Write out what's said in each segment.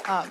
Um,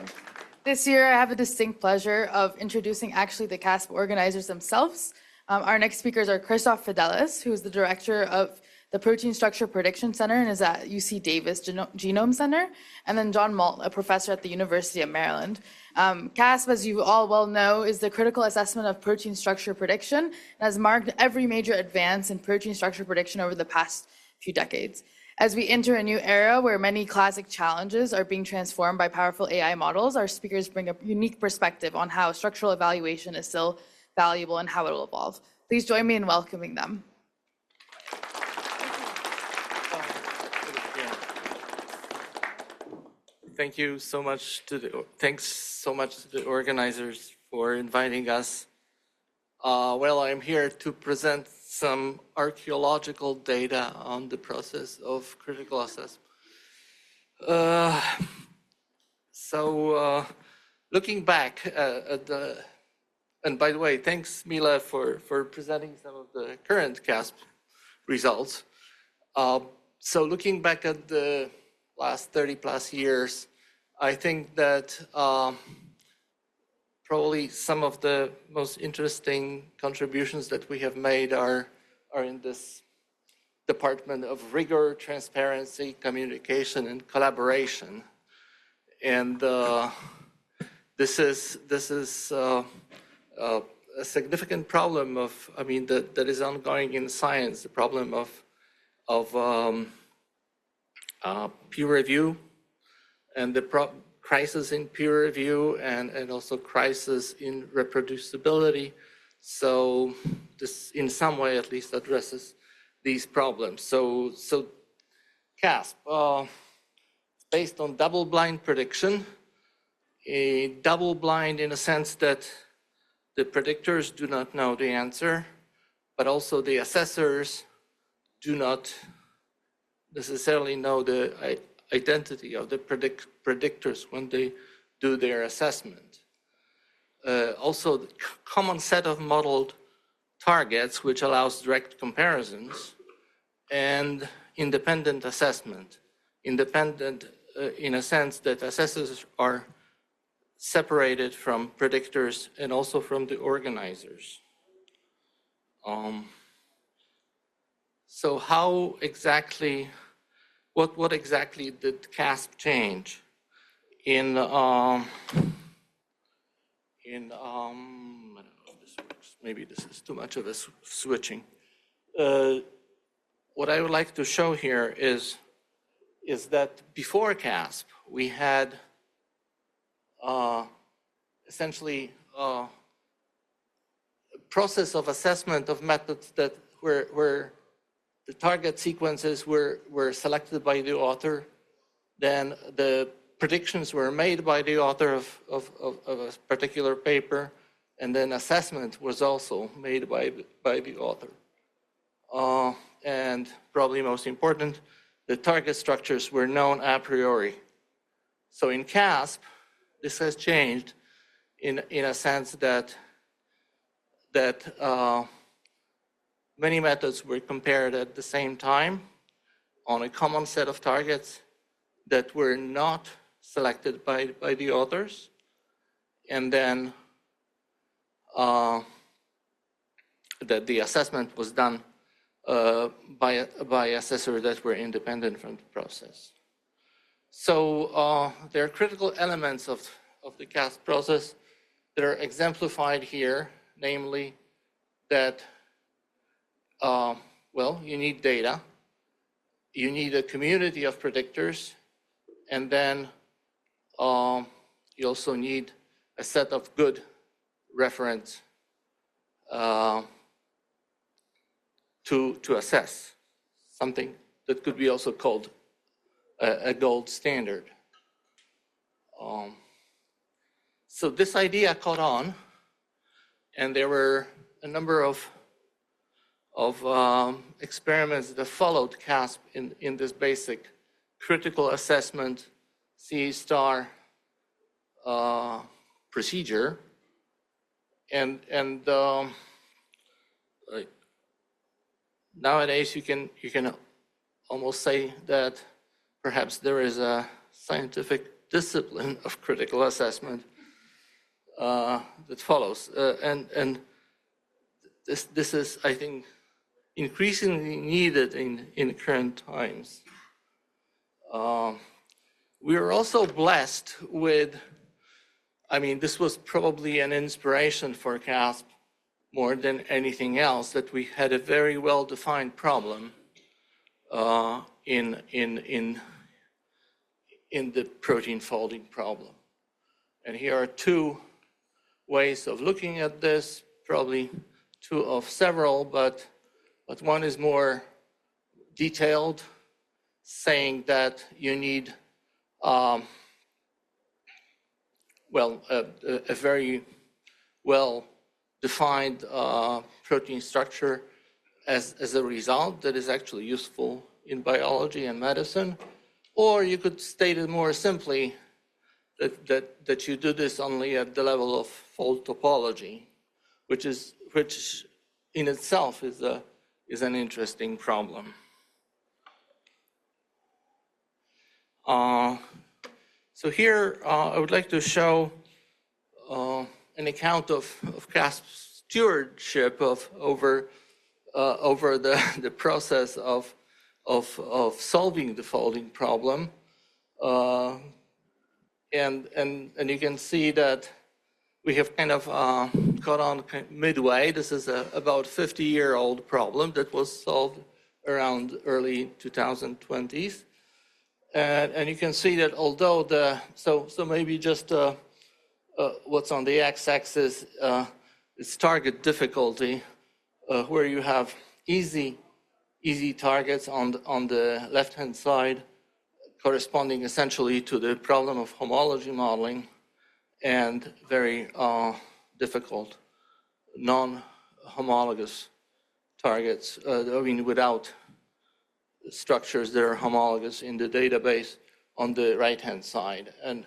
this year, I have a distinct pleasure of introducing actually the CASP organizers themselves. Our next speakers are Krzysztof Fidelis, who is the director of the Protein Structure Prediction Center and is at UC Davis Genome Center, and then John Moult, a professor at the University of Maryland. CASP, as you all well know, is the critical assessment of protein structure prediction and has marked every major advance in protein structure prediction over the past few decades. As we enter a new era where many classic challenges are being transformed by powerful AI models, our speakers bring a unique perspective on how structural evaluation is still valuable and how it will evolve. Please join me in welcoming them. Thank you so much thanks so much to the organizers for inviting us. Well, I'm here to present some archaeological data on the process of critical assessment. Looking back at the, and by the way, thanks Mila for presenting some of the current CASP results. So looking back at the last 30 plus years, I think that probably some of the most interesting contributions that we have made are in this department of rigor, transparency, communication, and collaboration. And this is a significant problem of, that is ongoing in science, the problem of peer review and the crisis in peer review and also crisis in reproducibility. So this, in some way at least, addresses these problems. So CASP, based on double-blind prediction, a double-blind in a sense that the predictors do not know the answer, but also the assessors do not necessarily know the identity of the predictors when they do their assessment. Also, the common set of modeled targets, which allows direct comparisons, and independent assessment. Independent in a sense that assessors are separated from predictors and also from the organizers. So how exactly, what exactly did CASP change in I don't know if this works. Maybe this is too much of a switching. What I would like to show here is that before CASP, we had essentially a process of assessment of methods that where the target sequences were selected by the author, then the predictions were made by the author of a particular paper, and then assessment was also made by the author. And probably most important, the target structures were known a priori. So in CASP, this has changed in a sense that many methods were compared at the same time on a common set of targets that were not selected by the authors, and then that the assessment was done by assessors that were independent from the process. So there are critical elements of the CASP process that are exemplified here, namely that well, you need data, you need a community of predictors, and then you also need a set of good reference to assess something that could be also called a gold standard. So this idea caught on, and there were a number of experiments that followed CASP in this basic critical assessment C* procedure, and nowadays you can almost say that perhaps there is a scientific discipline of critical assessment that follows. And this is, I think, increasingly needed in current times. We are also blessed with, I mean, this was probably an inspiration for CASP more than anything else, that we had a very well-defined problem in the protein folding problem. And here are two ways of looking at this, probably two of several, but one is more detailed, saying that you need a very well-defined protein structure as a result that is actually useful in biology and medicine. Or you could state it more simply that you do this only at the level of fold topology, which in itself is an interesting problem. So here I would like to show an account of CASP's stewardship over the process of solving the folding problem, and you can see that we have kind of got on midway. This is about 50-year-old problem that was solved around early 2020s. And you can see that although so maybe just what's on the x-axis is target difficulty, where you have easy targets on the left-hand side, corresponding essentially to the problem of homology modeling, and very difficult non-homologous targets, I mean without structures that are homologous in the database on the right-hand side. And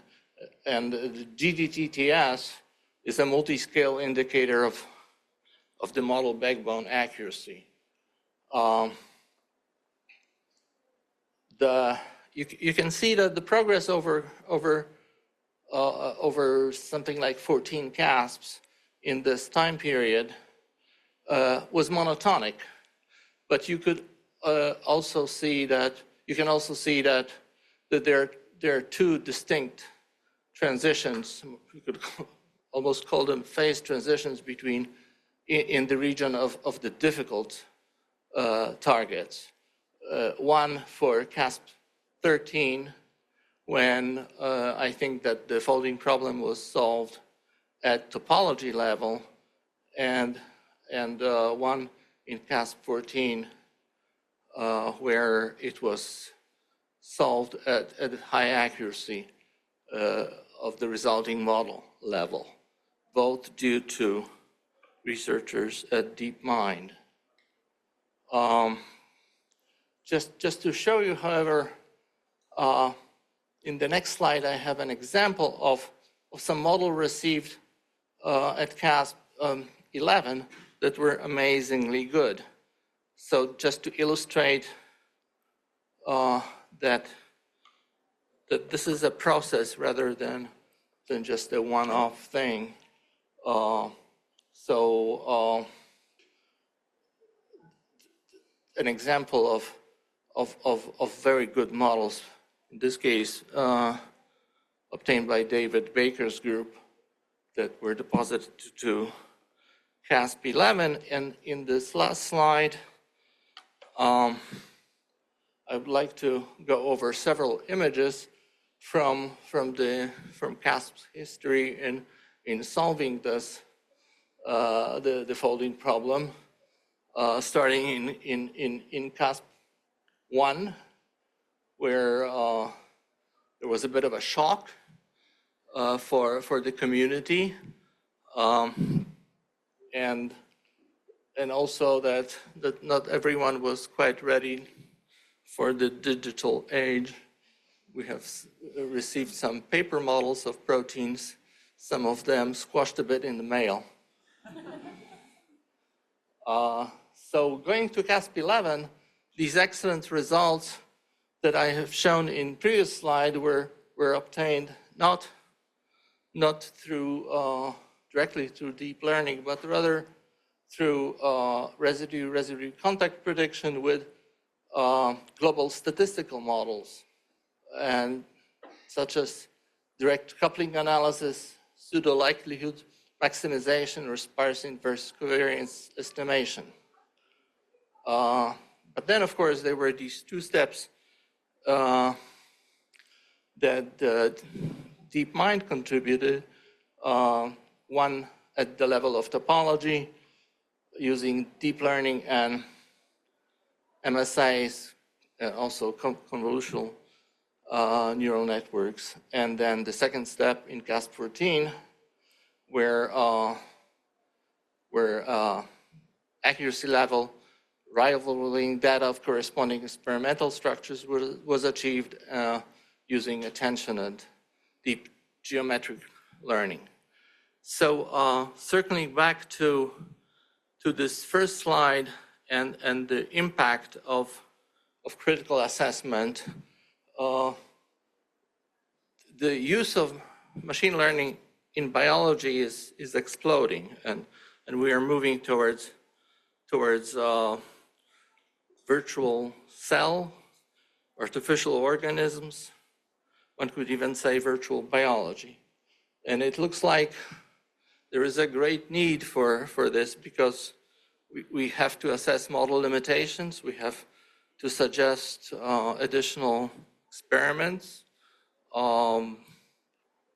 the GDTTS is a multi-scale indicator of the model backbone accuracy. You can see that the progress over something like 14 CASPs in this time period was monotonic, but you could also see that there are two distinct transitions. You could almost call them phase transitions in the region of the difficult targets. One for CASP 13, when I think that the folding problem was solved at topology level, and one in CASP 14 where it was solved at high accuracy of the resulting model level, both due to researchers at DeepMind. Just to show you, however, in the next slide, I have an example of some model received at CASP 11 that were amazingly good. So just to illustrate that this is a process rather than just a one-off thing. An example of very good models, in this case obtained by David Baker's group, that were deposited to CASP 11. And in this last slide, I would like to go over several images from CASP's history in solving this the folding problem, starting in CASP 1, where there was a bit of a shock for the community, and also that not everyone was quite ready for the digital age. We have received some paper models of proteins, some of them squashed a bit in the mail. So going to CASP 11, these excellent results that I have shown in previous slide were were obtained not through directly through deep learning, but rather through residue contact prediction with global statistical models, and such as direct coupling analysis, pseudo likelihood maximization, or sparse inverse covariance estimation. But then, of course, there were these two steps that DeepMind contributed. One at the level of topology, using deep learning and MSIs, also convolutional neural networks. And then the second step in CASP 14, where accuracy level rivaling that of corresponding experimental structures was achieved using attention and deep geometric learning. So circling back to this first slide and the impact of critical assessment, the use of machine learning in biology is exploding, and we are moving towards virtual cell, artificial organisms. One could even say virtual biology. And it looks like there is a great need for this, because we have to assess model limitations. We have to suggest additional experiments,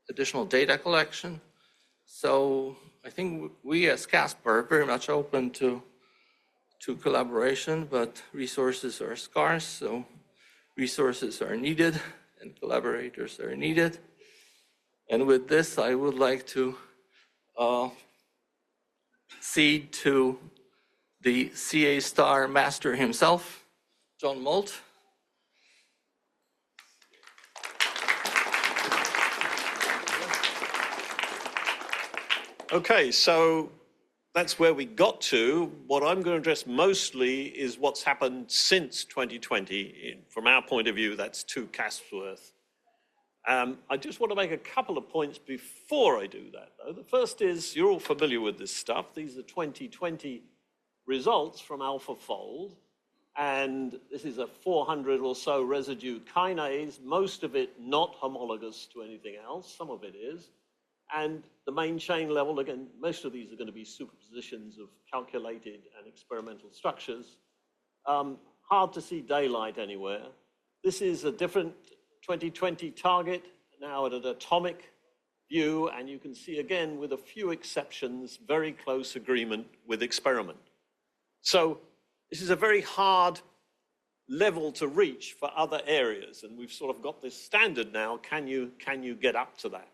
additional data collection. So I think we as CASP are very much open to collaboration, but resources are scarce, so resources are needed and collaborators are needed. And with this, I would like to cede to the CA star master himself, John Moult. Okay, so that's where we got to. What I'm going to address mostly is what's happened since 2020. From our point of view, that's 2 CASPs worth. I just want to make a couple of points before I do that, though. The first is, you're all familiar with this stuff. These are 2020 results from AlphaFold, and this is a 400 or so residue kinase, most of it not homologous to anything else, some of it is. And the main chain level, again, most of these are going to be superpositions of calculated and experimental structures. Hard to see daylight anywhere. This is a different 2020 target, now at an atomic view, and you can see again, with a few exceptions, very close agreement with experiment. So this is a very hard level to reach for other areas, and we've sort of got this standard now. Can you get up to that?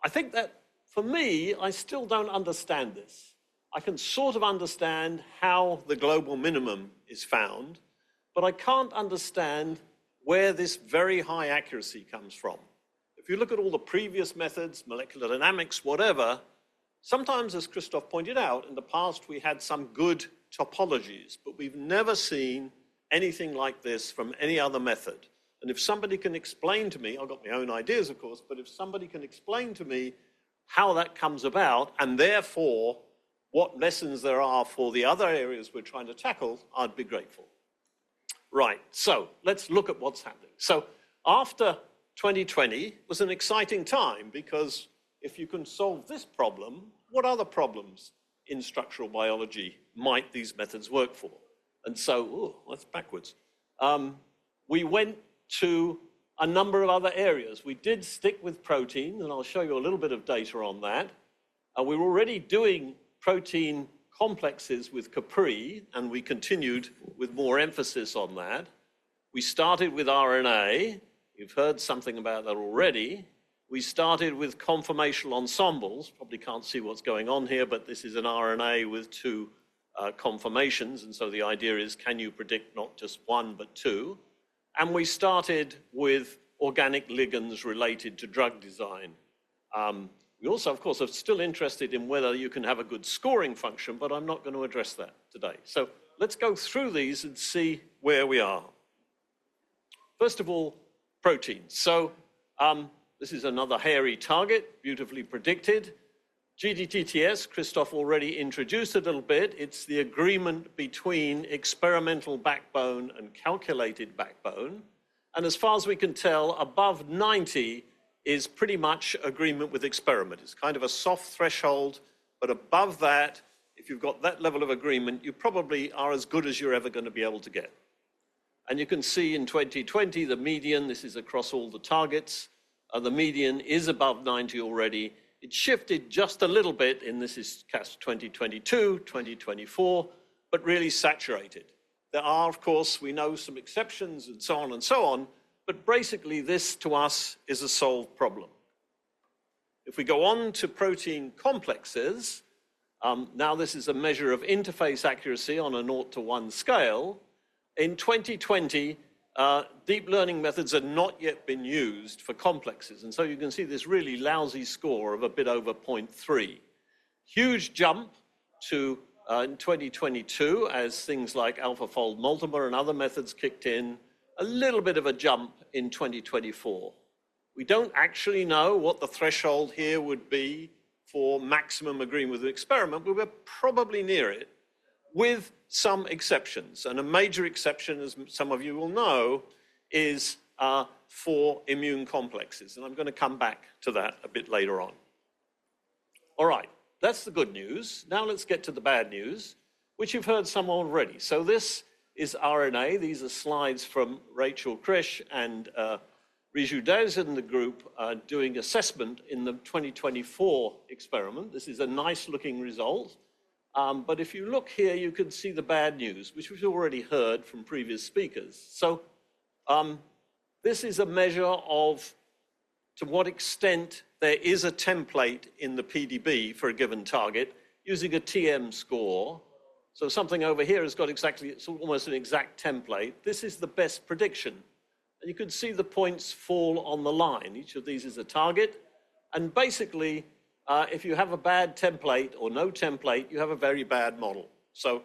I think that, for me, I still don't understand this. I can sort of understand how the global minimum is found, but I can't understand where this very high accuracy comes from. If you look at all the previous methods, molecular dynamics, whatever, sometimes, as Krzysztof pointed out, in the past we had some good topologies, but we've never seen anything like this from any other method. And if somebody can explain to me, I've got my own ideas, of course, but if somebody can explain to me how that comes about, and therefore what lessons there are for the other areas we're trying to tackle, I'd be grateful. Right, so let's look at what's happening. So after 2020 was an exciting time, because if you can solve this problem, what other problems in structural biology might these methods work for? And so, that's backwards. We went to a number of other areas. We did stick with protein, and I'll show you a little bit of data on that. We were already doing protein complexes with Capri, and we continued with more emphasis on that. We started with RNA. You've heard something about that already. We started with conformational ensembles. Probably can't see what's going on here, but this is an RNA with 2 conformations, and so the idea is, can you predict not just 1, but 2? And we started with organic ligands related to drug design. We also, of course, are still interested in whether you can have a good scoring function, but I'm not going to address that today. So let's go through these and see where we are. First of all, proteins. So this is another hairy target, beautifully predicted. GDTTS, Krzysztof already introduced a little bit. It's the agreement between experimental backbone and calculated backbone. And as far as we can tell, above 90 is pretty much agreement with experiment. It's kind of a soft threshold, but above that, if you've got that level of agreement, you probably are as good as you're ever going to be able to get. And you can see in 2020, the median, this is across all the targets, the median is above 90 already. It shifted just a little bit, and this is CASP 2022, 2024, but really saturated. There are, of course, we know some exceptions and so on, but basically this to us is a solved problem. If we go on to protein complexes, now this is a measure of interface accuracy on a 0 to 1 scale. In 2020, deep learning methods had not yet been used for complexes. And so you can see this really lousy score of a bit over 0.3. Huge jump to in 2022 as things like AlphaFold multiple and other methods kicked in. A little bit of a jump in 2024. We don't actually know what the threshold here would be for maximum agreement with the experiment, but we're probably near it, with some exceptions. And a major exception, as some of you will know, is for immune complexes. And I'm going to come back to that a bit later on. All right, that's the good news. Now let's get to the bad news, which you've heard some already. So this is RNA. These are slides from Rachel Krish and Riju Dez and the group doing assessment in the 2024 experiment. This is a nice looking result. But if you look here, you can see the bad news, which we've already heard from previous speakers. So this is a measure of to what extent there is a template in the PDB for a given target using a TM score. So something over here has got exactly, it's almost an exact template. This is the best prediction. And you can see the points fall on the line. Each of these is a target. And basically, if you have a bad template or no template, you have a very bad model. So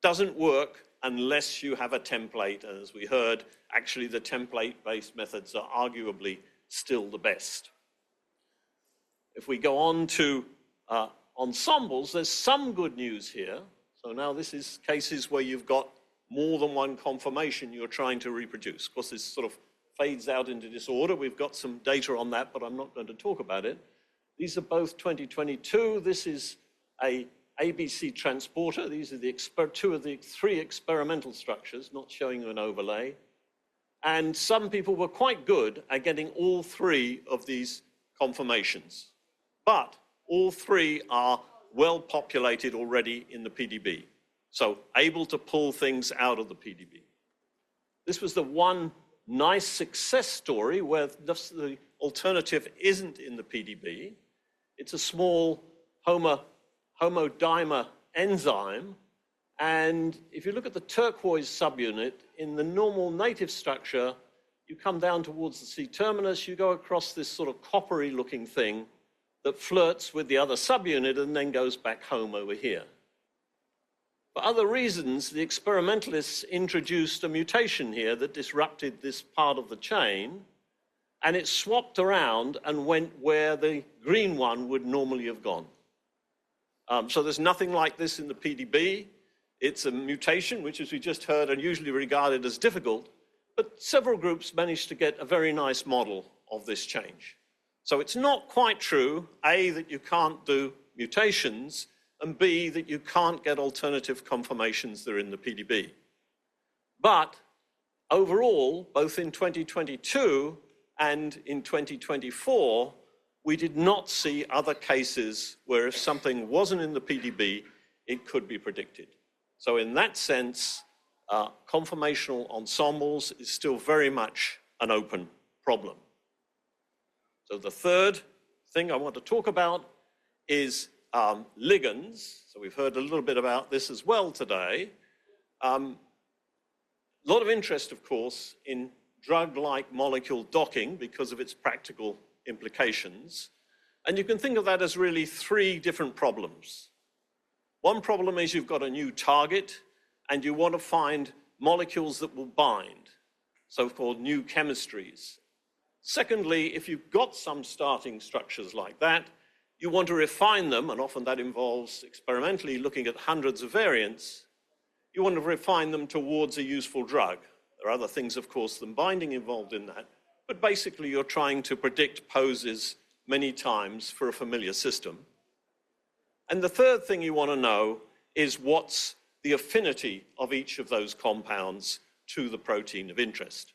doesn't work unless you have a template. And as we heard, actually the template-based methods are arguably still the best. If we go on to ensembles, there's some good news here. So now this is cases where you've got more than one conformation you're trying to reproduce. Of course, this sort of fades out into disorder. We've got some data on that, but I'm not going to talk about it. These are both 2022. This is a ABC transporter. These are the two of the three experimental structures, not showing you an overlay. And some people were quite good at getting all three of these conformations. But all three are well populated already in the PDB. So able to pull things out of the PDB. This was the one nice success story where the alternative isn't in the PDB. It's a small homodimer enzyme. And if you look at the turquoise subunit, in the normal native structure, you come down towards the C-terminus, you go across this sort of coppery looking thing that flirts with the other subunit and then goes back home over here. For other reasons, the experimentalists introduced a mutation here that disrupted this part of the chain, and it swapped around and went where the green one would normally have gone. So there's nothing like this in the PDB. It's a mutation, which, as we just heard, are usually regarded as difficult, but several groups managed to get a very nice model of this change. So it's not quite true, A, that you can't do mutations, and B, that you can't get alternative conformations that are in the PDB. But overall, both in 2022 and in 2024, we did not see other cases where if something wasn't in the PDB, it could be predicted. So in that sense, conformational ensembles is still very much an open problem. So the third thing I want to talk about is ligands. So we've heard a little bit about this as well today. A lot of interest, of course, in drug-like molecule docking because of its practical implications. And you can think of that as really three different problems. One problem is you've got a new target and you want to find molecules that will bind. so-called new chemistries. Secondly, if you've got some starting structures like that, you want to refine them, and often that involves experimentally looking at hundreds of variants. You want to refine them towards a useful drug. There are other things, of course, than binding involved in that, but basically you're trying to predict poses many times for a familiar system. And the third thing you want to know is what's the affinity of each of those compounds to the protein of interest.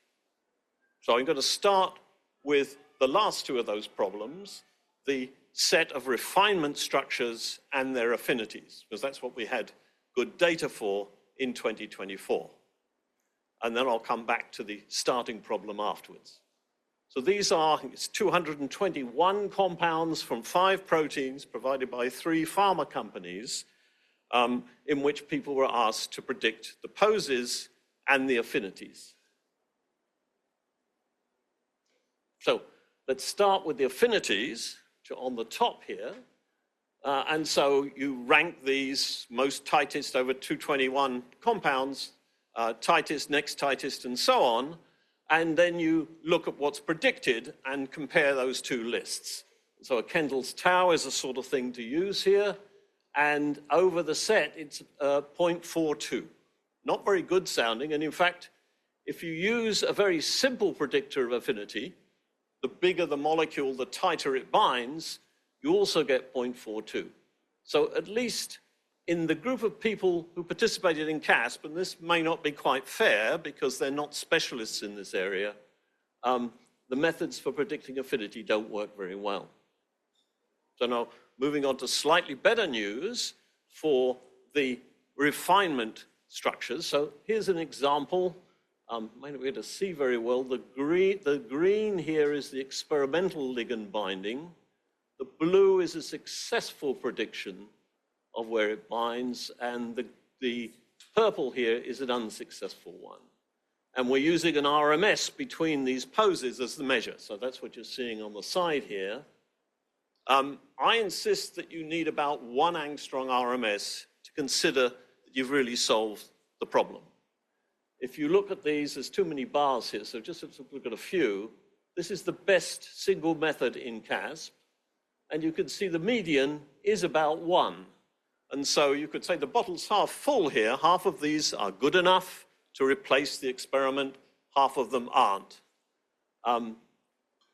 So I'm going to start with the last two of those problems, the set of refinement structures and their affinities, because that's what we had good data for in 2024. And then I'll come back to the starting problem afterwards. So these are, it's 221 compounds from 5 proteins provided by 3 pharma companies, in which people were asked to predict the poses and the affinities. So let's start with the affinities, which are on the top here. And so you rank these most tightest over 221 compounds, tightest, next tightest, and so on. And then you look at what's predicted and compare those two lists. So a Kendall's tau is a sort of thing to use here. And over the set, it's 0.42. Not very good sounding. And in fact, if you use a very simple predictor of affinity, the bigger the molecule, the tighter it binds, you also get 0.42. So at least in the group of people who participated in CASP, and this may not be quite fair because they're not specialists in this area, the methods for predicting affinity don't work very well. So now, moving on to slightly better news for the refinement structures. So here's an example. Might not be able to see very well. The green here is the experimental ligand binding. The blue is a successful prediction of where it binds, and the purple here is an unsuccessful one. And we're using an RMS between these poses as the measure. So that's what you're seeing on the side here. I insist that you need about 1 angstrom RMS to consider that you've really solved the problem. If you look at these, there's too many bars here, so just let's look at a few. This is the best single method in CASP, and you can see the median is about 1. And so you could say the bottle's half full here. Half of these are good enough to replace the experiment, half of them aren't.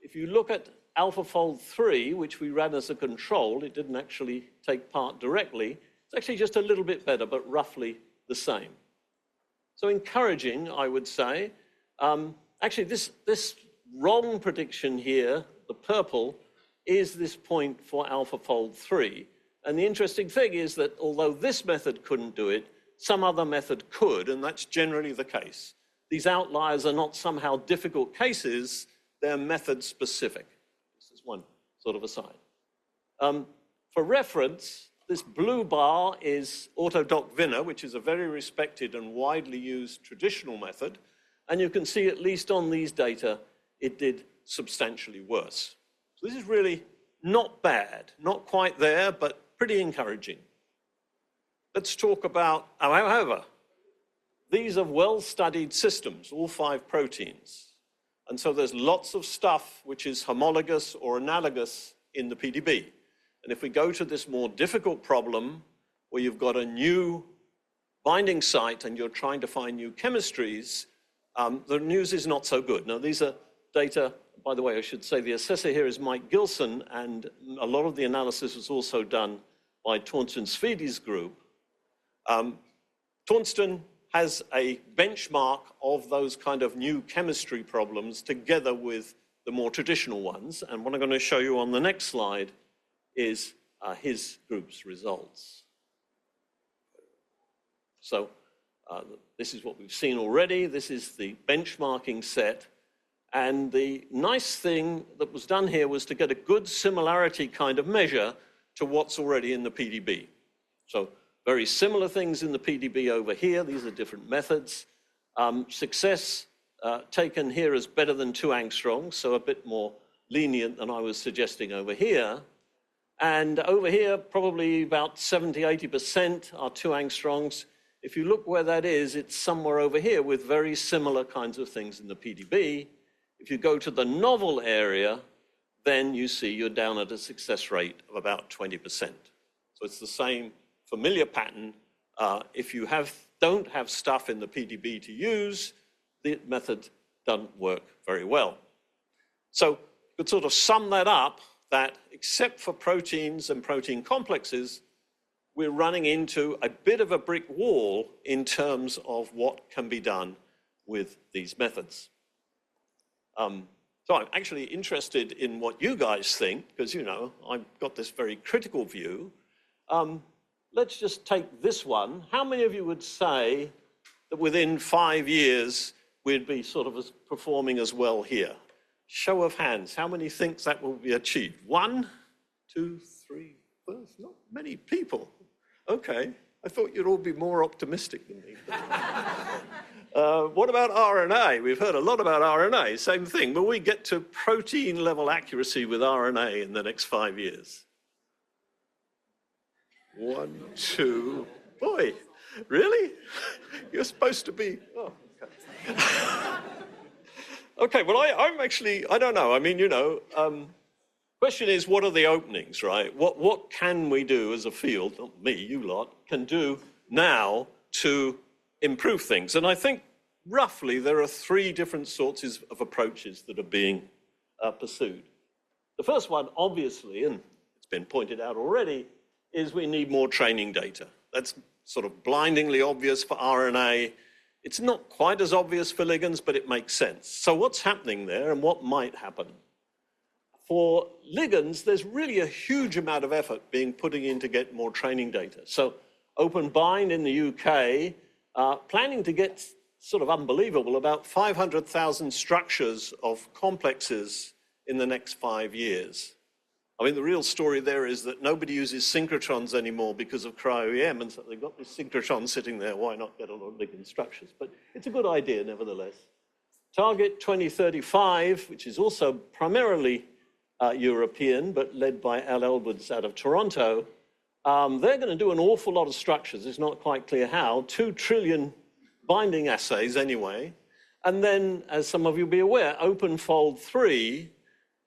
If you look at AlphaFold 3, which we ran as a control, it didn't actually take part directly. It's actually just a little bit better, but roughly the same. So encouraging, I would say. Actually, this wrong prediction here, the purple, is this point for AlphaFold 3. And the interesting thing is that although this method couldn't do it, some other method could, and that's generally the case. These outliers are not somehow difficult cases, they're method specific. This is one sort of aside. For reference, this blue bar is Autodoc Vinner, which is a very respected and widely used traditional method. And you can see, at least on these data, it did substantially worse. So this is really not bad, not quite there, but pretty encouraging. Let's talk about, however, these are well-studied systems, all 5 proteins. And so there's lots of stuff which is homologous or analogous in the PDB. And if we go to this more difficult problem, where you've got a new binding site and you're trying to find new chemistries, the news is not so good. Now, these are data, by the way, I should say the assessor here is Mike Gilson, and a lot of the analysis was also done by Torsten Svedis group. Torsten has a benchmark of those kind of new chemistry problems together with the more traditional ones. And what I'm going to show you on the next slide is his group's results. So this is what we've seen already. This is the benchmarking set. And the nice thing that was done here was to get a good similarity kind of measure to what's already in the PDB. So very similar things in the PDB over here. These are different methods. Success taken here as better than 2 angstroms, so a bit more lenient than I was suggesting over here. And over here, probably about 70–80% are 2 angstroms. If you look where that is, it's somewhere over here with very similar kinds of things in the PDB. If you go to the novel area, then you see you're down at a success rate of about 20%. So it's the same familiar pattern. If you don't have stuff in the PDB to use, the method doesn't work very well. So you could sort of sum that up, that except for proteins and protein complexes, we're running into a bit of a brick wall in terms of what can be done with these methods. So I'm actually interested in what you guys think, because, you know, I've got this very critical view. Let's just take this one. How many of you would say that within 5 years, we'd be sort of performing as well here? Show of hands, how many think that will be achieved? 1, 2, 3, 4, not many people. Okay, I thought you'd all be more optimistic than me. What about RNA? We've heard a lot about RNA, same thing. Will we get to protein level accuracy with RNA in the next 5 years? 1, 2, boy, really? You're supposed to be, oh, okay. Okay, well, I'm actually, I don't know. I mean, you know, question is, what are the openings, right? What can we do as a field, not me, you lot, can do now to improve things? And I think roughly there are 3 different sorts of approaches that are being pursued. The first one, obviously, and it's been pointed out already, is we need more training data. That's sort of blindingly obvious for RNA. It's not quite as obvious for ligands, but it makes sense. So what's happening there and what might happen? For ligands, there's really a huge amount of effort being put in to get more training data. So OpenBind in the UK, planning to get sort of unbelievable, about 500,000 structures of complexes in the next 5 years. I mean, the real story there is that nobody uses synchrotrons anymore because of cryo-EM, and so they've got this synchrotron sitting there. Why not get a lot of ligand structures? But it's a good idea, nevertheless. Target 2035, which is also primarily European, but led by Al Elwoods out of Toronto, they're going to do an awful lot of structures. It's not quite clear how. 2 trillion binding assays anyway. And then, as some of you will be aware, OpenFold 3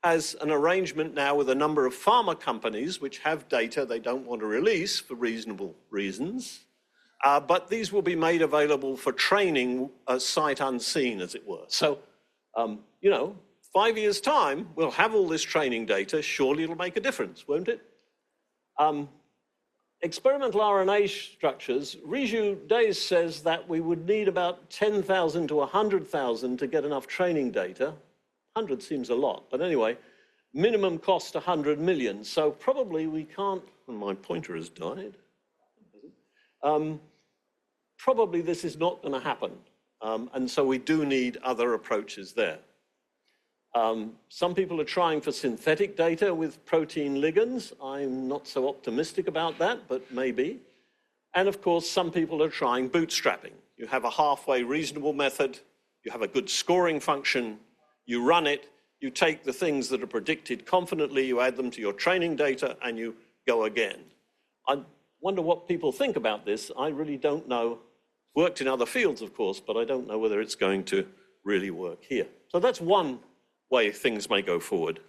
has an arrangement now with a number of pharma companies which have data they don't want to release for reasonable reasons. But these will be made available for training sight unseen, as it were. So, you know, 5 years' time, we'll have all this training data. Surely it'll make a difference, won't it? Experimental RNA structures, Riju Days says that we would need about 10,000 to 100,000 to get enough training data. 100 seems a lot, but anyway, minimum cost 100 million. So probably we can't, and my pointer has died. Probably this is not going to happen. And so we do need other approaches there. Some people are trying for synthetic data with protein ligands. I'm not so optimistic about that, but maybe. And of course, some people are trying bootstrapping. You have a halfway reasonable method, you have a good scoring function, you run it, you take the things that are predicted confidently, you add them to your training data, and you go again. I wonder what people think about this. I really don't know. Worked in other fields, of course, but I don't know whether it's going to really work here. So that's one way things may go forward.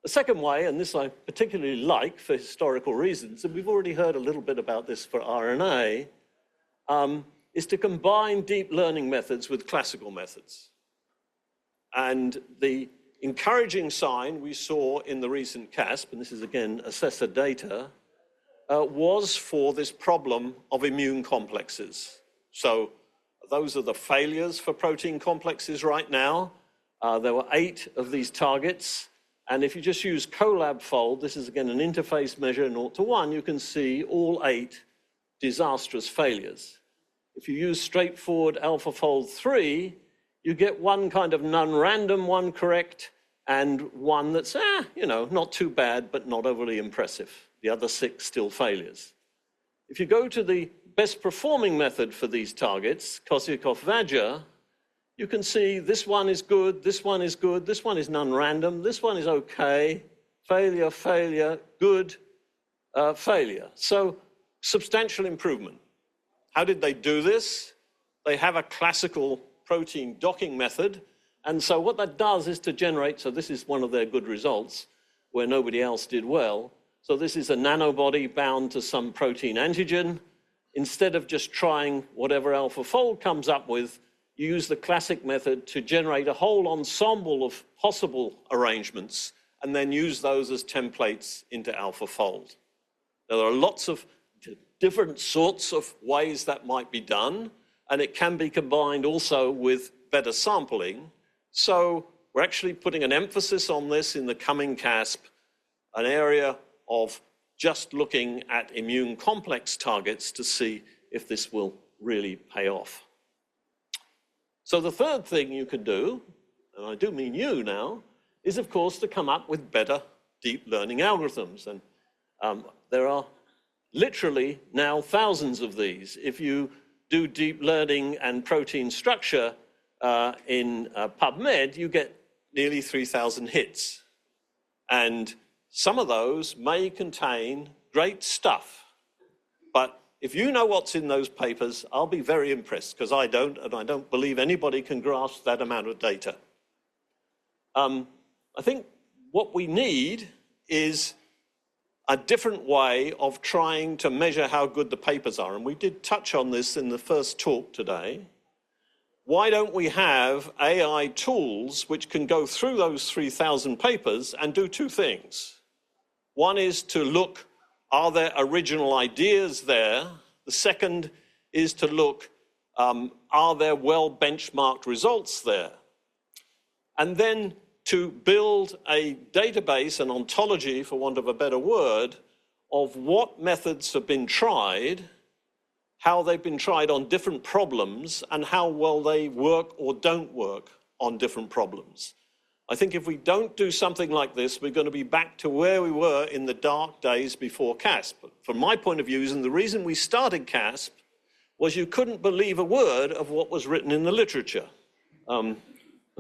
The second way, and this I particularly like for historical reasons, and we've already heard a little bit about this for RNA, is to combine deep learning methods with classical methods. And the encouraging sign we saw in the recent CASP, and this is again assessor data, was for this problem of immune complexes. So those are the failures for protein complexes right now. There were 8 of these targets. And if you just use collab fold, this is again an interface measure 0 to 1, you can see all 8 disastrous failures. If you use straightforward AlphaFold 3, you get one kind of non-random, one correct, and one that's, you know, not too bad, but not overly impressive. The other 6 still failures. If you go to the best performing method for these targets, Kosyakov-Vajja, you can see this one is good, this one is good, this one is non-random, this one is okay, failure, failure, good, failure. So substantial improvement. How did they do this? They have a classical protein docking method. And so what that does is to generate, so this is one of their good results where nobody else did well. So this is a nanobody bound to some protein antigen. Instead of just trying whatever AlphaFold comes up with, you use the classic method to generate a whole ensemble of possible arrangements and then use those as templates into AlphaFold. Now, there are lots of different sorts of ways that might be done, and it can be combined also with better sampling. So we're actually putting an emphasis on this in the coming CASP, an area of just looking at immune complex targets to see if this will really pay off. So the third thing you could do, and I do mean you now, is of course to come up with better deep learning algorithms. And there are literally now thousands of these. If you do deep learning and protein structure in PubMed, you get nearly 3,000 hits. And some of those may contain great stuff, but if you know what's in those papers, I'll be very impressed, because I don't, and I don't believe anybody can grasp that amount of data. I think what we need is a different way of trying to measure how good the papers are, and we did touch on this in the first talk today. Why don't we have AI tools which can go through those 3,000 papers and do two things? One is to look, are there original ideas there? The second is to look, are there well-benchmarked results there? And then to build a database, an ontology, for want of a better word, of what methods have been tried, how they've been tried on different problems, and how well they work or don't work on different problems. I think if we don't do something like this, we're going to be back to where we were in the dark days before CASP. From my point of view, and the reason we started CASP was you couldn't believe a word of what was written in the literature.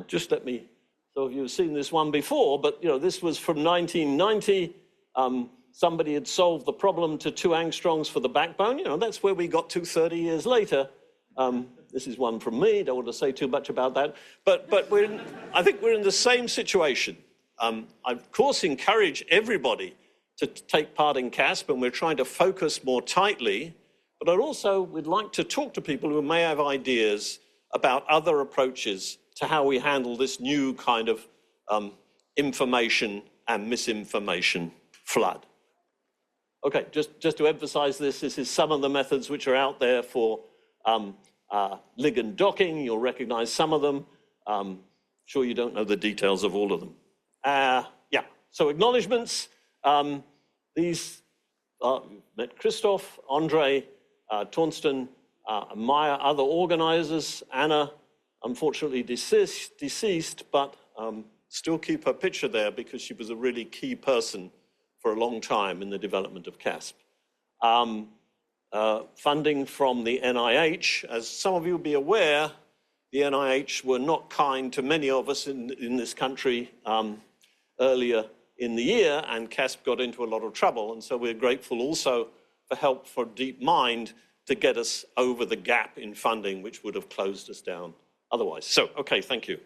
Just let me, some of you have seen this one before, but this was from 1990. Somebody had solved the problem to 2 angstroms for the backbone. That's where we got to 30 years later. This is one from me, don't want to say too much about that. But I think we're in the same situation. I, of course, encourage everybody to take part in CASP, and we're trying to focus more tightly. But I'd also would like to talk to people who may have ideas about other approaches to how we handle this new kind of information and misinformation flood. Okay, just to emphasize this is some of the methods which are out there for ligand docking. You'll recognize some of them. Sure you don't know the details of all of them. Yeah, so acknowledgements. These met Krzysztof, Andre, Torsten, Maya, other organizers. Anna, unfortunately deceased, but still keep her picture there because she was a really key person for a long time in the development of CASP. Funding from the NIH. As some of you will be aware, the NIH were not kind to many of us in this country earlier in the year, and CASP got into a lot of trouble. And so we're grateful also for help for DeepMind to get us over the gap in funding, which would have closed us down otherwise. So, okay, thank you.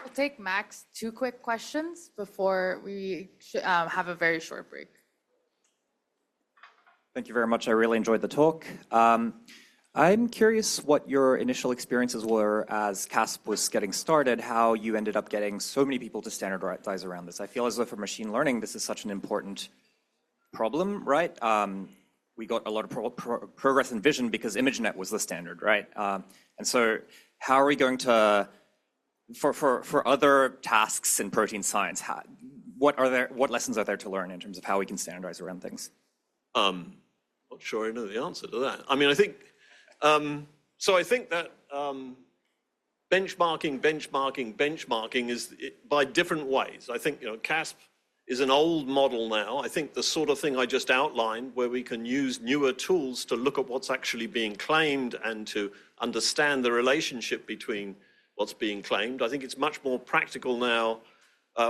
We'll take max 2 quick questions before we have a very short break. Thank you very much. I really enjoyed the talk. I'm curious what your initial experiences were as CASP was getting started, how you ended up getting so many people to standardize around this. I feel as though for machine learning, this is such an important problem, right? We got a lot of progress in vision because ImageNet was the standard, right? And so how are we going to, for other tasks in protein science, what lessons are there to learn in terms of how we can standardize around things? Not sure I know the answer to that. I mean, I think, so I think that benchmarking is by different ways. I think, CASP is an old model now. I think the sort of thing I just outlined, where we can use newer tools to look at what's actually being claimed and to understand the relationship between what's being claimed. I think it's much more practical now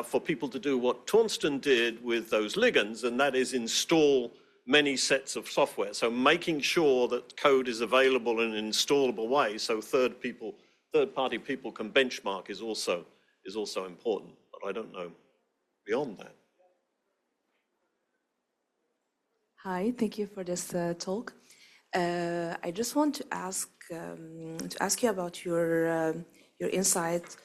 for people to do what Torsten did with those ligands, and that is install many sets of software. So making sure that code is available in an installable way so third-party people can benchmark is also important, but I don't know beyond that. Hi, thank you for this talk. I just want to ask you about your insight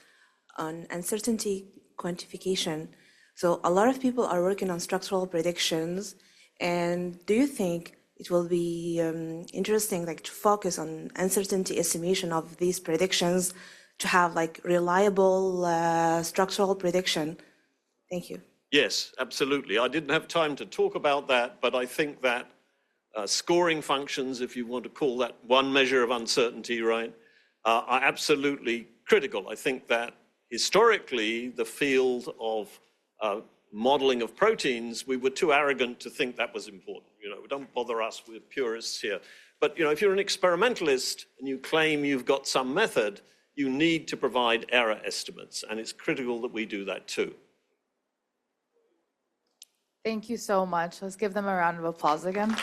on uncertainty quantification. So a lot of people are working on structural predictions, and do you think it will be interesting, like, to focus on uncertainty estimation of these predictions to have like reliable structural prediction? Thank you. Yes, absolutely. I didn't have time to talk about that, but I think that scoring functions, if you want to call that one measure of uncertainty, right, are absolutely critical. I think that historically, the field of modeling of proteins, we were too arrogant to think that was important. You know, don't bother us, we're purists here. But, you know, if you're an experimentalist and you claim you've got some method, you need to provide error estimates, and it's critical that we do that too. Thank you so much. Let's give them a round of applause again.